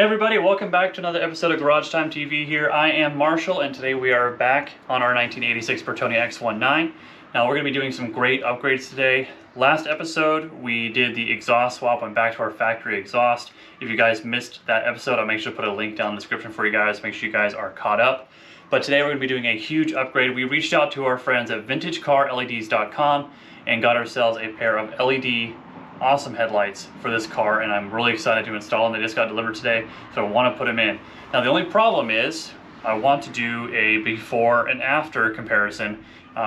Hey everybody, welcome back to another episode of Garage Time TV here. I am Marshall and today we are back on our 1986 Bertone X19. Now we're going to be doing some great upgrades today. Last episode we did the exhaust swap, went back to our factory exhaust. If you guys missed that episode, I'll make sure to put a link down in the description for you guys. Make sure you guys are caught up. But today we're going to be doing a huge upgrade. We reached out to our friends at vintagecarleds.com and got ourselves a pair of LED awesome headlights for this car, and I'm really excited to install them. They just got delivered today, so I want to put them in. Now the only problem is I want to do a before and after comparison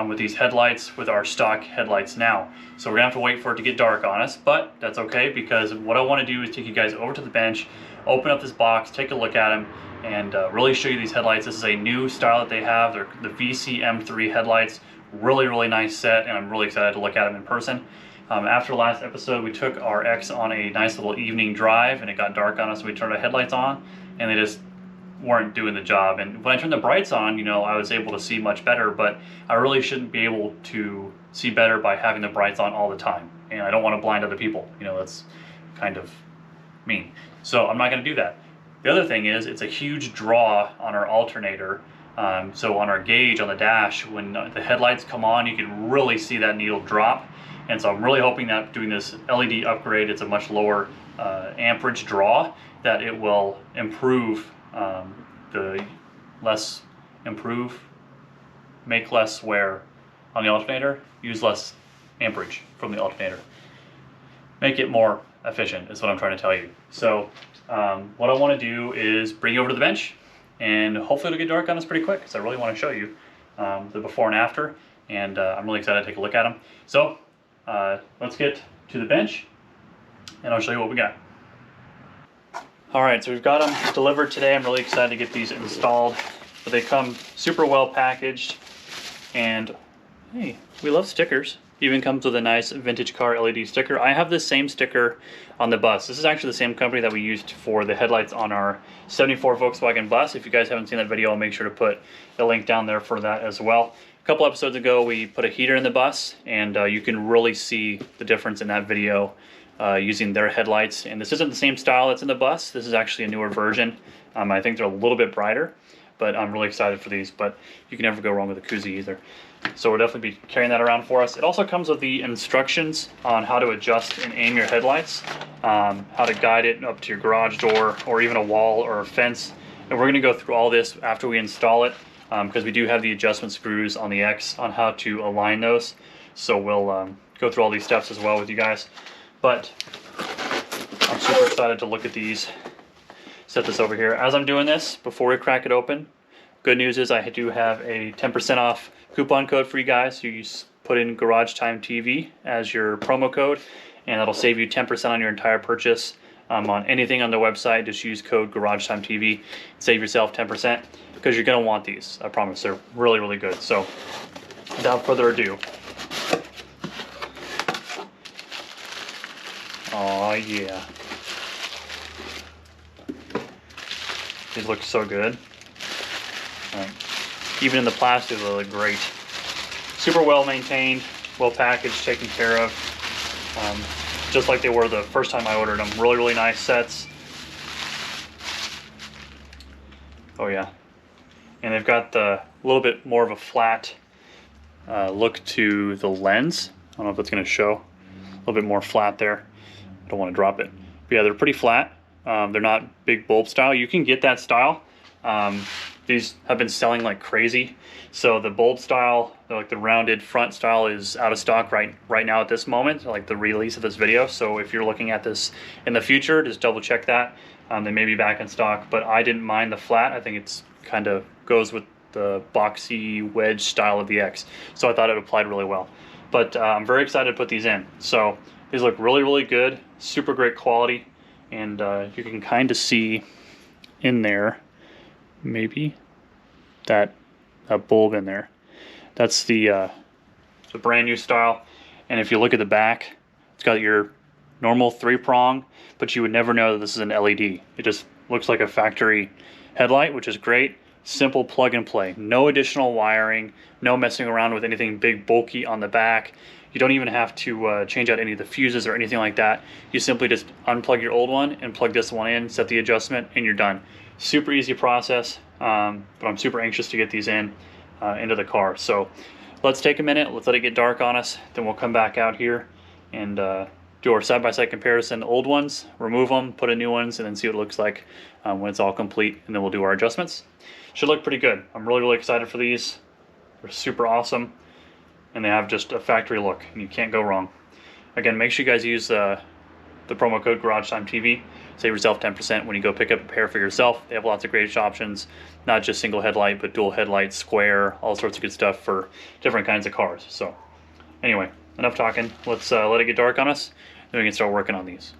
with these headlights with our stock headlights now. So we're gonna have to wait for it to get dark on us, but that's okay because what I want to do is take you guys over to the bench, open up this box, take a look at them, and really show you these headlights. This is a new style that they have. They're the VCM3 headlights. Really nice set, and I'm really excited to look at them in person. After the last episode, we took our X on a nice little evening drive and it got dark on us, so we turned our headlights on and they just weren't doing the job. And when I turned the brights on, you know, I was able to see much better, but I really shouldn't be able to see better by having the brights on all the time. And I don't want to blind other people, you know, that's kind of mean. So I'm not going to do that. The other thing is it's a huge draw on our alternator. So on our gauge on the dash, when the headlights come on, you can really see that needle drop. And so I'm really hoping that doing this LED upgrade, it's a much lower amperage draw, that it will improve make less wear on the alternator, use less amperage from the alternator. Make it more efficient is what I'm trying to tell you. So what I want to do is bring you over to the bench, and hopefully it'll get dark on us pretty quick, because I really want to show you the before and after, and I'm really excited to take a look at them. So let's get to the bench and I'll show you what we got. Alright, so we've got them delivered today. I'm really excited to get these installed. But they come super well packaged, and hey, we love stickers. Even comes with a nice vintage car LED sticker. I have this same sticker on the bus. This is actually the same company that we used for the headlights on our 74 Volkswagen bus. If you guys haven't seen that video, I'll make sure to put a link down there for that as well. A couple episodes ago we put a heater in the bus, and you can really see the difference in that video using their headlights. And this isn't the same style that's in the bus. This is actually a newer version. I think they're a little bit brighter, but I'm really excited for these. But you can never go wrong with a koozie either. So we'll definitely be carrying that around for us. It also comes with the instructions on how to adjust and aim your headlights, how to guide it up to your garage door or even a wall or a fence. And we're going to go through all this after we install it, because we do have the adjustment screws on the X on how to align those. So we'll go through all these steps as well with you guys. But I'm super excited to look at these. Set this over here. As I'm doing this, before we crack it open, good news is I do have a 10% off coupon code for you guys. So you put in Garage Time TV as your promo code, and that'll save you 10% on your entire purchase. On anything on the website, just use code Garage Time TV. Save yourself 10%, because you're going to want these. I promise. They're really good. So without further ado. Oh yeah. These look so good. Even in the plastic, they look great. Super well maintained, well packaged, taken care of. Just like they were the first time I ordered them. Really nice sets. Oh yeah. And they've got a little bit more of a flat look to the lens. I don't know if it's going to show. A little bit more flat there. I don't want to drop it. But yeah, they're pretty flat. They're not big bulb style. You can get that style. These have been selling like crazy. So the bulb style, like the rounded front style, is out of stock right now at this moment, like the release of this video. So if you're looking at this in the future, just double check that. They may be back in stock, but I didn't mind the flat. I think it's kind of goes with the boxy wedge style of the X. So I thought it applied really well. But I'm very excited to put these in. So these look really good, super great quality, and you can kind of see in there, maybe that bulb in there. That's the brand new style. And if you look at the back, it's got your normal 3-prong, but you would never know that this is an LED. It just looks like a factory headlight, which is great. Simple plug and play. No additional wiring, no messing around with anything big bulky on the back. You don't even have to change out any of the fuses or anything like that. You simply just unplug your old one and plug this one in, set the adjustment, and you're done. Super easy process, but I'm super anxious to get these into the car. So let's take a minute, let's let it get dark on us, then we'll come back out here and do our side-by-side comparison. Old ones, remove them, put in new ones, and then see what it looks like when it's all complete, and then we'll do our adjustments. Should look pretty good. I'm really excited for these. They're super awesome, and they have just a factory look, and you can't go wrong. Again, make sure you guys use the promo code GarageTimeTV. Save yourself 10% when you go pick up a pair for yourself. They have lots of great options, not just single headlight, but dual headlight, square, all sorts of good stuff for different kinds of cars. So anyway, enough talking. Let's let it get dark on us, then we can start working on these.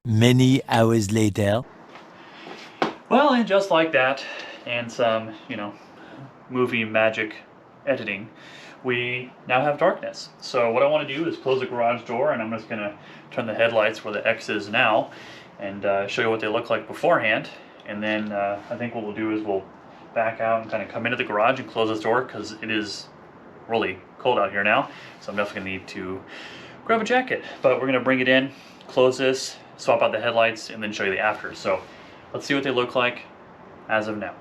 Many hours later. Well, and just like that, and some, you know, movie magic editing, we now have darkness. So what I want to do is close the garage door, and I'm just going to turn the headlights where the X is now, and show you what they look like beforehand. And then I think what we'll do is we'll back out and kind of come into the garage and close this door, because it is really cold out here now. So I'm definitely going to need to grab a jacket. But we're going to bring it in, close this, swap out the headlights, and then show you the after. So let's see what they look like as of now.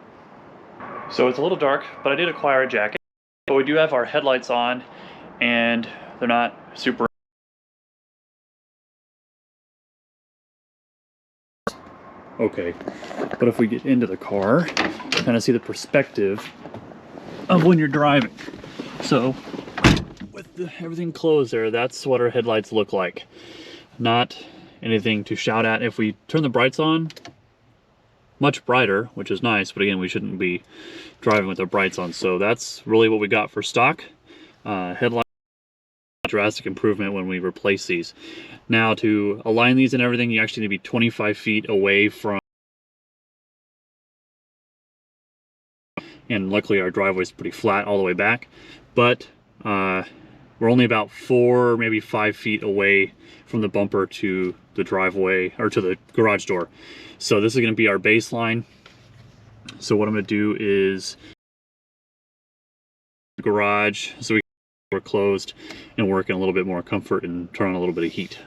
So it's a little dark, but I did acquire a jacket. But we do have our headlights on, and they're not super. Okay, but if we get into the car, kind of see the perspective of when you're driving. So with everything closed there, that's what our headlights look like. Not anything to shout at. If we turn the brights on, much brighter, which is nice, but again, we shouldn't be driving with the brights on. So that's really what we got for stock. Headlight, drastic improvement when we replace these. Now to align these and everything, you actually need to be 25 feet away from, and luckily our driveway is pretty flat all the way back, but we're only about 4, maybe 5 feet away from the bumper to the driveway, or to the garage door. So this is going to be our baseline. So what I'm going to do is garage, so we're closed and work in a little bit more comfort and turn on a little bit of heat.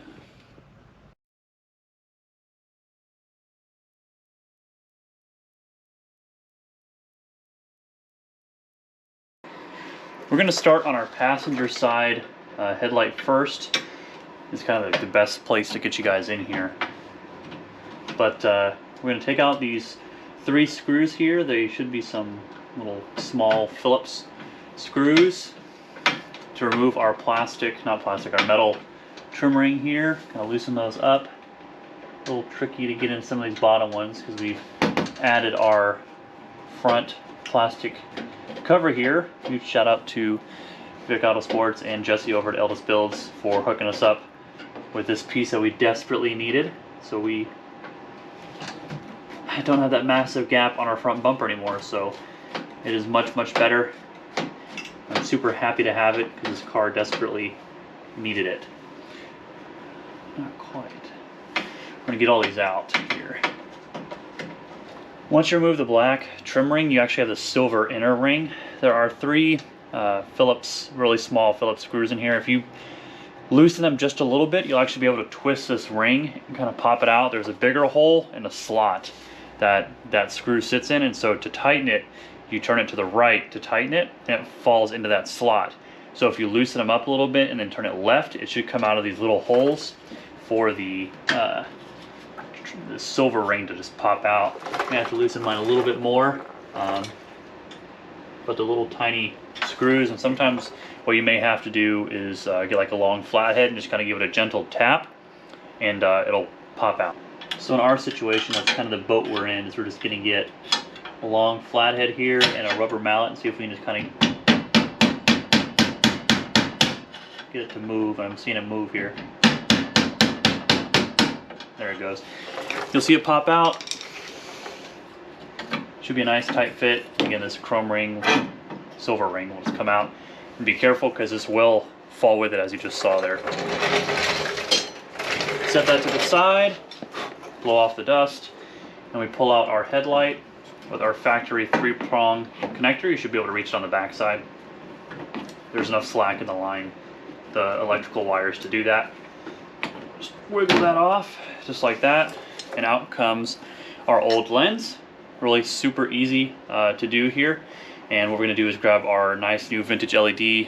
We're going to start on our passenger side headlight first. It's kind of the best place to get you guys in here. But we're going to take out these 3 screws here. They should be some little small Phillips screws to remove our our metal trim ring here. Kind of loosen those up. A little tricky to get in some of these bottom ones because we've added our front plastic cover here. Huge shout out to Vic Auto Sports and Jesse over at Eldest Builds for hooking us up with this piece that we desperately needed. So we don't have that massive gap on our front bumper anymore, so it is much better. I'm super happy to have it because this car desperately needed it. Not quite. I'm gonna get all these out here. Once you remove the black trim ring, you actually have the silver inner ring. There are 3 Phillips, really small Phillips screws in here. If you loosen them just a little bit, you'll actually be able to twist this ring and kind of pop it out. There's a bigger hole in a slot that screw sits in, and so to tighten it, you turn it to the right to tighten it, and it falls into that slot. So if you loosen them up a little bit and then turn it left, it should come out of these little holes for the silver ring to just pop out. I'm gonna have to loosen mine a little bit more, but the little tiny screws, and sometimes what you may have to do is get like a long flathead and just kind of give it a gentle tap, and it'll pop out. So in our situation, that's kind of the boat we're in, is we're just gonna get a long flathead here and a rubber mallet and see if we can just kind of get it to move. I'm seeing it move here. There it goes. You'll see it pop out. Should be a nice tight fit. Again, this chrome ring, silver ring will just come out. And be careful because this will fall with it, as you just saw there. Set that to the side, blow off the dust, and we pull out our headlight with our factory 3-prong connector. You should be able to reach it on the back side. There's enough slack in the line the electrical wires to do that. Just wiggle that off, just like that, and out comes our old lens. Really super easy to do here. And what we're gonna do is grab our nice new vintage LED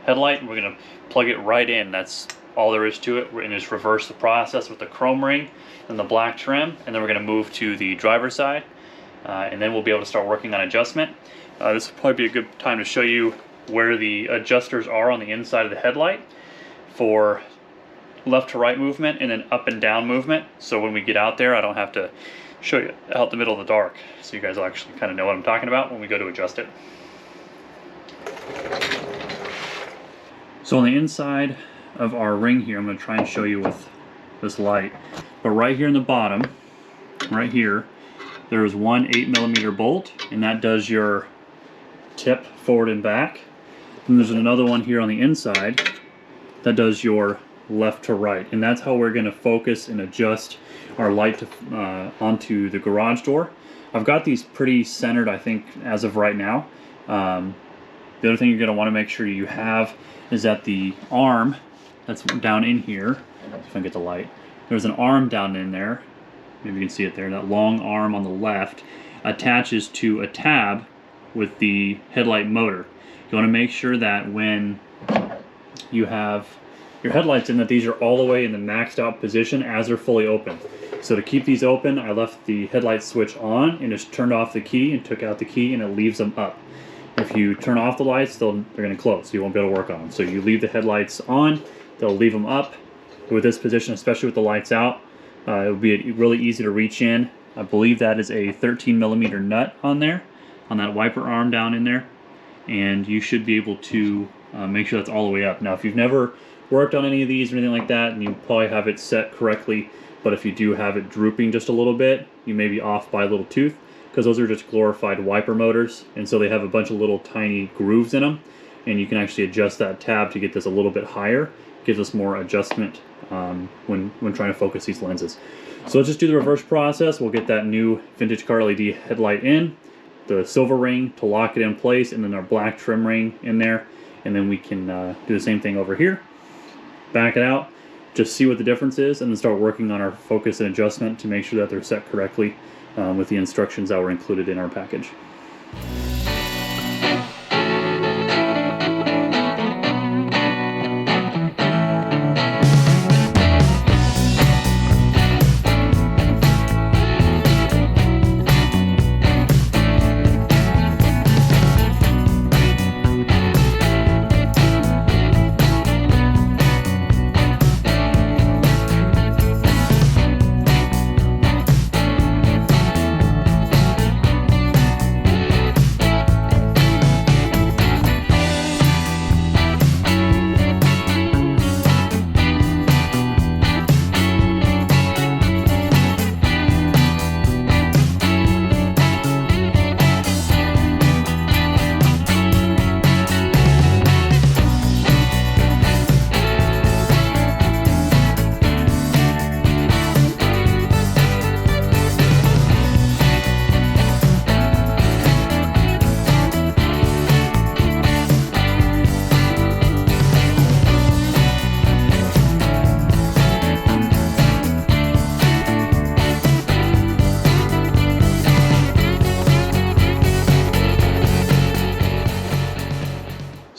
headlight, and we're gonna plug it right in. That's all there is to it. We're gonna just reverse the process with the chrome ring and the black trim, and then we're gonna move to the driver's side, and then we'll be able to start working on adjustment. This will probably be a good time to show you where the adjusters are on the inside of the headlight for left to right movement and then up and down movement. So when we get out there, I don't have to show you out the middle of the dark. So you guys will actually kind of know what I'm talking about when we go to adjust it. So on the inside of our ring here, I'm going to try and show you with this light. But right here in the bottom, right here, there is one 8mm bolt, and that does your tip forward and back. And there's another one here on the inside that does your left to right, and that's how we're going to focus and adjust our light to, onto the garage door. I've got these pretty centered, I think, as of right now. The other thing you're going to want to make sure you have is that the arm that's down in here, if I can get the light, there's an arm down in there, maybe you can see it there, that long arm on the left attaches to a tab with the headlight motor. You want to make sure that when you have your headlights in, that these are all the way in the maxed out position as they're fully open. So to keep these open, I left the headlight switch on and just turned off the key and took out the key, and it leaves them up. If you turn off the lights, they're going to close, so you won't be able to work on them. So you leave the headlights on, they'll leave them up. With this position, especially with the lights out, it would be really easy to reach in. I believe that is a 13mm nut on there, on that wiper arm down in there, and you should be able to make sure that's all the way up. Now, if you've never worked on any of these or anything like that, and you probably have it set correctly, but if you do have it drooping just a little bit, you may be off by a little tooth, because those are just glorified wiper motors, and so they have a bunch of little tiny grooves in them, and you can actually adjust that tab to get this a little bit higher. Gives us more adjustment when trying to focus these lenses. So let's just do the reverse process. We'll get that new vintage car LED headlight in, the silver ring to lock it in place, and then our black trim ring in there, and then we can do the same thing over here. Back it out, just see what the difference is, and then start working on our focus and adjustment to make sure that they're set correctly with the instructions that were included in our package.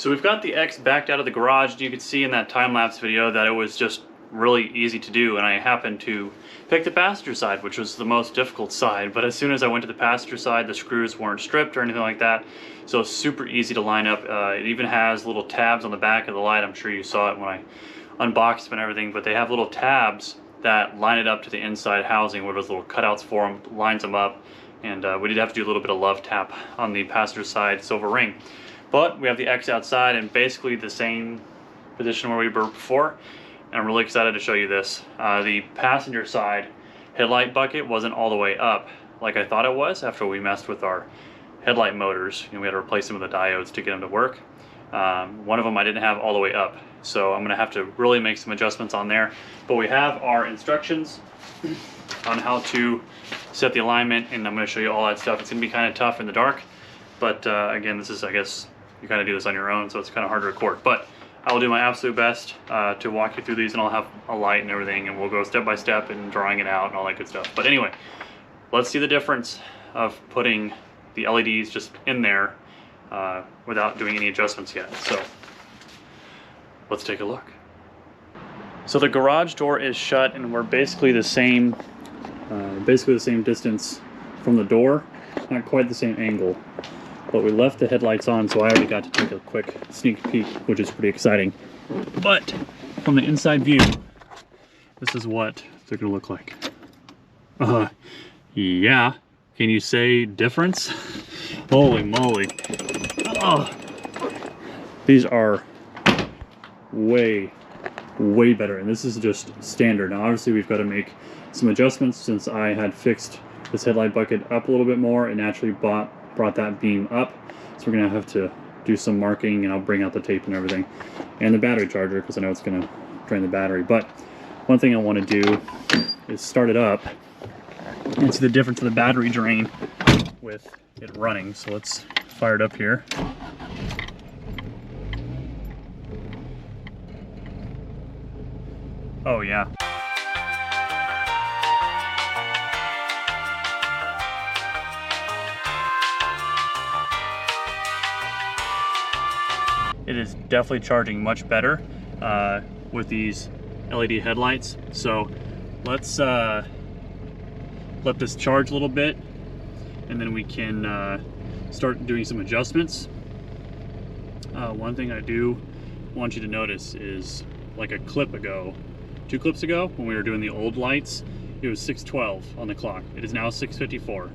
So we've got the X backed out of the garage. You could see in that time-lapse video that it was just really easy to do, and I happened to pick the passenger side, which was the most difficult side. But as soon as I went to the passenger side, the screws weren't stripped or anything like that, so it's super easy to line up. It even has little tabs on the back of the light. I'm sure you saw it when I unboxed them and everything, but they have little tabs that line it up to the inside housing where those little cutouts for them, lines them up. And we did have to do a little bit of love tap on the passenger side silver ring. But we have the X outside in basically the same position where we were before. And I'm really excited to show you this. The passenger side headlight bucket wasn't all the way up like I thought it was after we messed with our headlight motors. We had to replace some of the diodes to get them to work. One of them I didn't have all the way up. So I'm gonna have to really make some adjustments on there. But we have our instructions on how to set the alignment, and I'm gonna show you all that stuff. It's gonna be kind of tough in the dark. But again, this is, I guess, you kind of do this on your own, so it's kind of hard to record. But I will do my absolute best to walk you through these, and I'll have a light and everything, and we'll go step by step and drawing it out and all that good stuff. But anyway, let's see the difference of putting the LEDs just in there without doing any adjustments yet. So let's take a look. So the garage door is shut, and we're basically the same distance from the door, not quite the same angle, but we left the headlights on, so I already got to take a quick sneak peek, which is pretty exciting. But from the inside view, this is what they're gonna look like. Yeah, can you say difference? Holy moly. These are way better, and this is just standard. Now obviously we've got to make some adjustments since I had fixed this headlight bucket up a little bit more and naturally brought that beam up, so we're gonna have to do some marking, and I'll bring out the tape and everything, and the battery charger, because I know it's gonna drain the battery. But one thing I want to do is start it up and see the difference in the battery drain with it running. So let's fire it up here. Oh yeah. It is definitely charging much better with these LED headlights. So let's let this charge a little bit, and then we can start doing some adjustments. One thing I do want you to notice is, like a clip ago, 2 clips ago, when we were doing the old lights, it was 6:12 on the clock. It is now 6:54.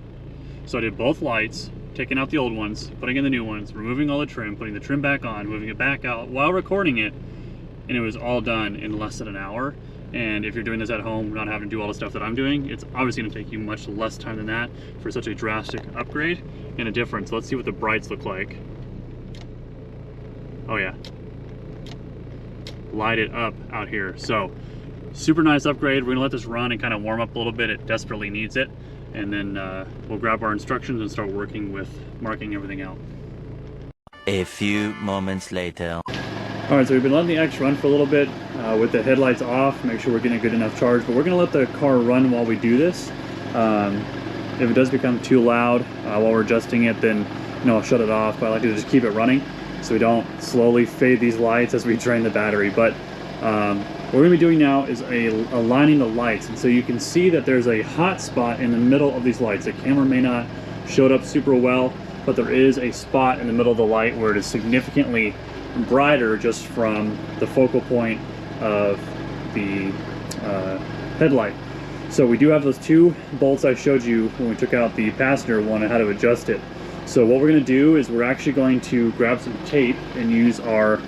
So I did both lights, taking out the old ones, putting in the new ones, removing all the trim, putting the trim back on, moving it back out while recording it, and it was all done in less than an hour. And if you're doing this at home, not having to do all the stuff that I'm doing, it's obviously going to take you much less time than that for such a drastic upgrade and a difference. Let's see what the brights look like. Oh yeah. Light it up out here. So super nice upgrade. We're gonna let this run and kind of warm up a little bit. It desperately needs it, and then we'll grab our instructions and start working with marking everything out. A few moments later. All right, so we've been letting the X run for a little bit with the headlights off, make sure we're getting a good enough charge, but we're gonna let the car run while we do this. If it does become too loud while we're adjusting it, then I'll shut it off, but I like to just keep it running so we don't slowly fade these lights as we drain the battery. But what we're gonna be doing now is aligning the lights, and so you can see that there's a hot spot in the middle of these lights. The camera may not show it up super well, but there is a spot in the middle of the light where it is significantly brighter just from the focal point of the headlight. So we do have those 2 bolts I showed you when we took out the passenger one and how to adjust it. So what we're going to do is we're actually going to grab some tape and use our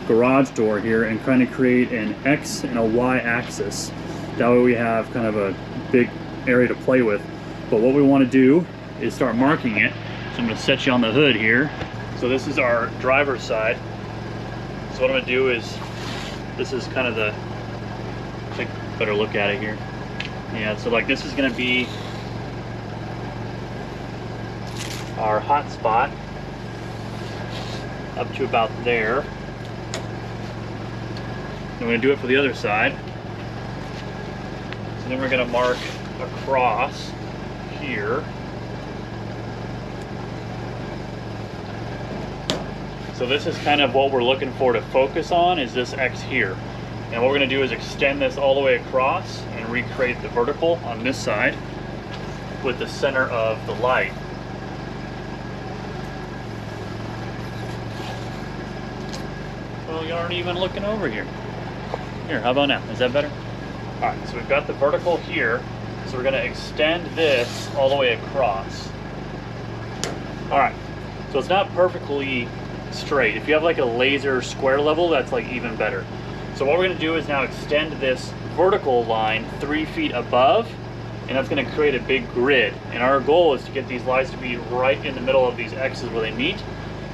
garage door here and kind of create an X and a Y axis. That way we have kind of a big area to play with. But what we want to do is start marking it. So I'm going to set you on the hood here. So this is our driver's side. So what I'm going to do is, this is kind of the, take a better look at it here. Yeah, so like this is going to be our hot spot up to about there. Then we're going to do it for the other side. So then we're going to mark across here. So this is kind of what we're looking for to focus on, is this X here. And what we're going to do is extend this all the way across and recreate the vertical on this side with the center of the light. Well, you aren't even looking over here. Here, how about now? Is that better? All right, so we've got the vertical here. So we're going to extend this all the way across. All right, so it's not perfectly straight. If you have like a laser square level, that's like even better. So what we're going to do is now extend this vertical line 3 feet above, and that's going to create a big grid. And our goal is to get these lights to be right in the middle of these X's where they meet.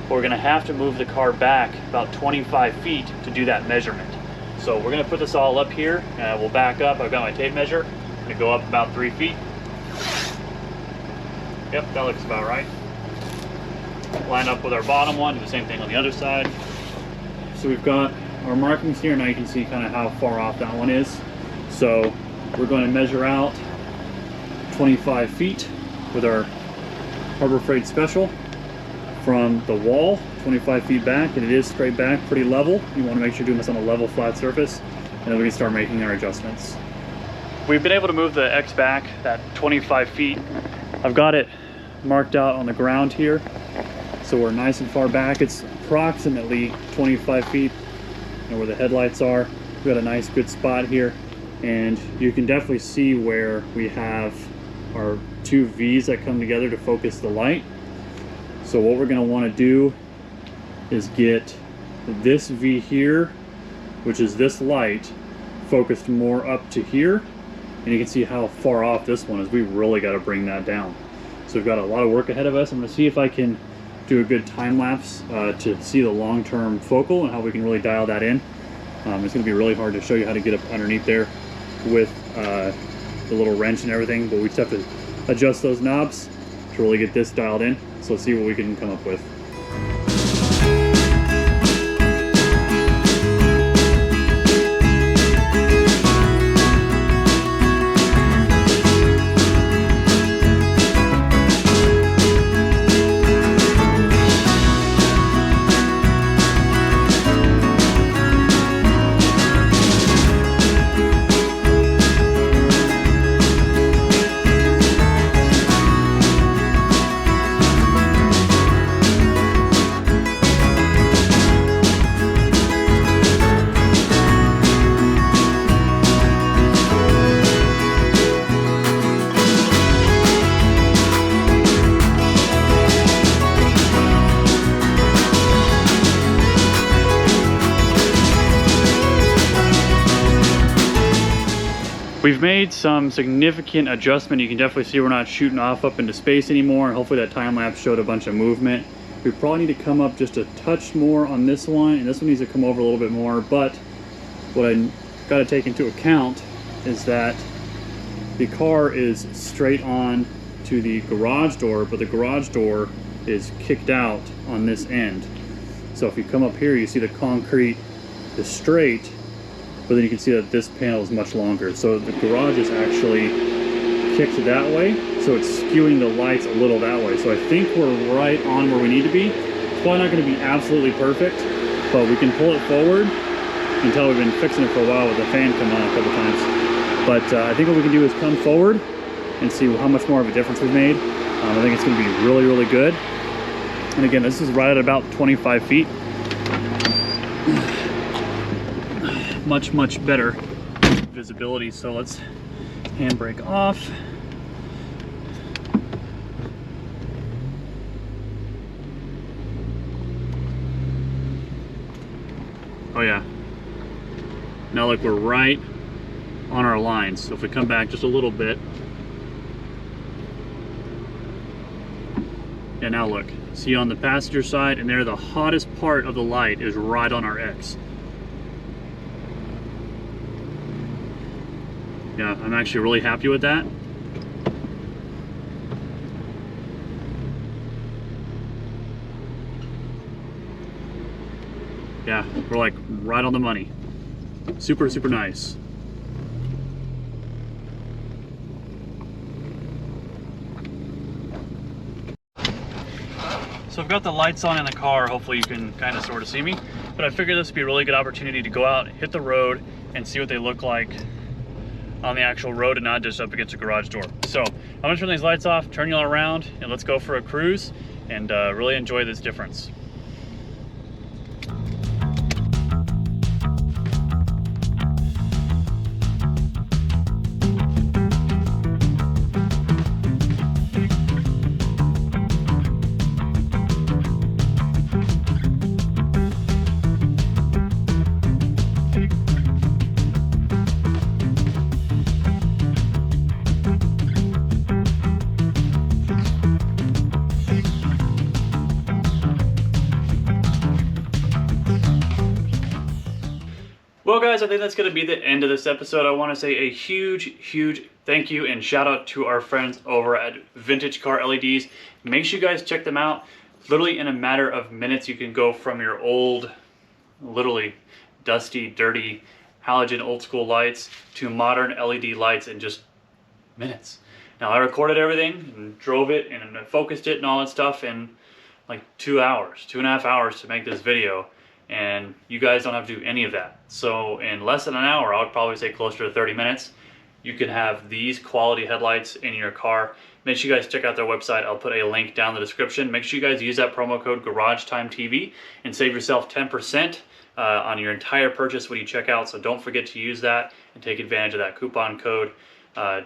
But we're going to have to move the car back about 25 feet to do that measurement. So we're going to put this all up here, and we'll back up. I've got my tape measure. I'm going to go up about 3 feet. Yep, that looks about right. Line up with our bottom one, do the same thing on the other side. So we've got our markings here. Now you can see kind of how far off that one is. So we're going to measure out 25 feet with our Harbor Freight Special from the wall, 25 feet back, and it is straight back, pretty level. You want to make sure you're doing this on a level, flat surface, and then we can start making our adjustments. We've been able to move the X back that 25 feet. I've got it marked out on the ground here, so we're nice and far back. It's approximately 25 feet, and where the headlights are. We've got a nice good spot here, and you can definitely see where we have our two V's that come together to focus the light. So what we're going to want to do is get this V here, which is this light, focused more up to here, and you can see how far off this one is. We really got to bring that down. So we've got a lot of work ahead of us. I'm going to see if I can do a good time lapse to see the long-term focal and how we can really dial that in. It's going to be really hard to show you how to get up underneath there with the little wrench and everything, but we just have to adjust those knobs to really get this dialed in. So let's see what we can come up with. We've made some significant adjustment. You can definitely see we're not shooting off up into space anymore, and hopefully that time lapse showed a bunch of movement. We probably need to come up just a touch more on this one, and this one needs to come over a little bit more. But what I got to take into account is that the car is straight on to the garage door, but the garage door is kicked out on this end. So if you come up here, you see the concrete is straight, but then you can see that this panel is much longer. So the garage is actually kicked that way, so it's skewing the lights a little that way. So I think we're right on where we need to be. It's probably not going to be absolutely perfect, but we can pull it forward. You can tell we've been fixing it for a while with the fan come on a couple times. But I think what we can do is come forward and see how much more of a difference we've made. I think it's going to be really, really good. And again, this is right at about 25 feet. Much better visibility. So let's handbrake off. Oh yeah. Now look, we're right on our lines. So if we come back just a little bit. And now look, see on the passenger side, and there the hottest part of the light is right on our X. Yeah, I'm actually really happy with that. Yeah, we're like right on the money. Super, super nice. So I've got the lights on in the car. Hopefully you can kind of sort of see me. But I figured this would be a really good opportunity to go out, hit the road, and see what they look like on the actual road and not just up against a garage door. So I'm gonna turn these lights off, turn y'all around, and let's go for a cruise and really enjoy this difference. Well guys, I think that's going to be the end of this episode. I want to say a huge thank you and shout out to our friends over at Vintage Car LEDs. Make sure you guys check them out. Literally in a matter of minutes you can go from your old, literally dusty, dirty halogen old school lights to modern LED lights in just minutes. Now I recorded everything and drove it and focused it and all that stuff in like 2 hours, 2.5 hours to make this video, and you guys don't have to do any of that. So in less than an hour, I would probably say closer to 30 minutes, you can have these quality headlights in your car. Make sure you guys check out their website. I'll put a link down in the description. Make sure you guys use that promo code GarageTimeTV and save yourself 10% on your entire purchase when you check out. So don't forget to use that and take advantage of that coupon code. I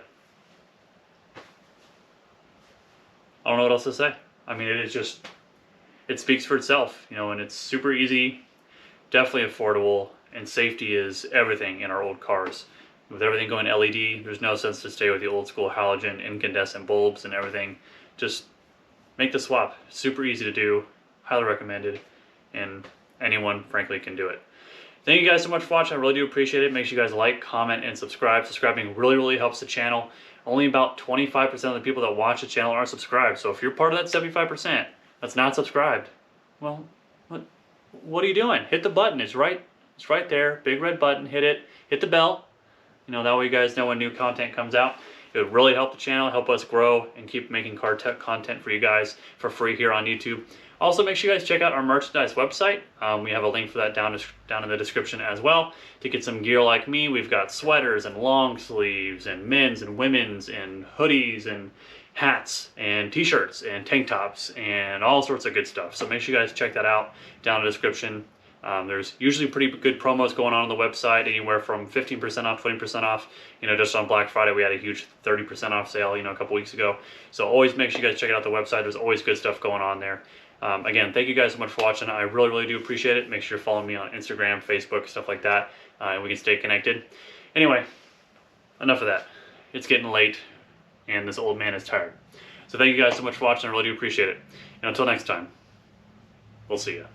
don't know what else to say. I mean, it speaks for itself, you know, and it's super easy, definitely affordable, and safety is everything in our old cars. With everything going LED, there's no sense to stay with the old school halogen incandescent bulbs and everything. Just make the swap. Super easy to do, highly recommended, and anyone frankly can do it. Thank you guys so much for watching. I really do appreciate it. Make sure you guys like, comment, and subscribe. Subscribing really helps the channel. Only about 25% of the people that watch the channel are subscribed. So if you're part of that 75% that's not subscribed, well, what are you doing? Hit the button. It's right there. Big red button. Hit it. Hit the bell. You know, that way you guys know when new content comes out. It would really help the channel, help us grow, and keep making car tech content for you guys for free here on YouTube. Also, make sure you guys check out our merchandise website. We have a link for that down in the description as well. To get some gear like me, we've got sweaters and long sleeves and men's and women's and hoodies and hats and t-shirts and tank tops and all sorts of good stuff. So make sure you guys check that out down in the description. There's usually pretty good promos going on the website, anywhere from 15% off, 20% off. You know, just on Black Friday, we had a huge 30% off sale, you know, a couple weeks ago. So always make sure you guys check out the website. There's always good stuff going on there. Again, thank you guys so much for watching. I really do appreciate it. Make sure you're following me on Instagram, Facebook, stuff like that, and we can stay connected. Anyway, enough of that. It's getting late, and this old man is tired. So thank you guys so much for watching. I really do appreciate it. And until next time, we'll see you.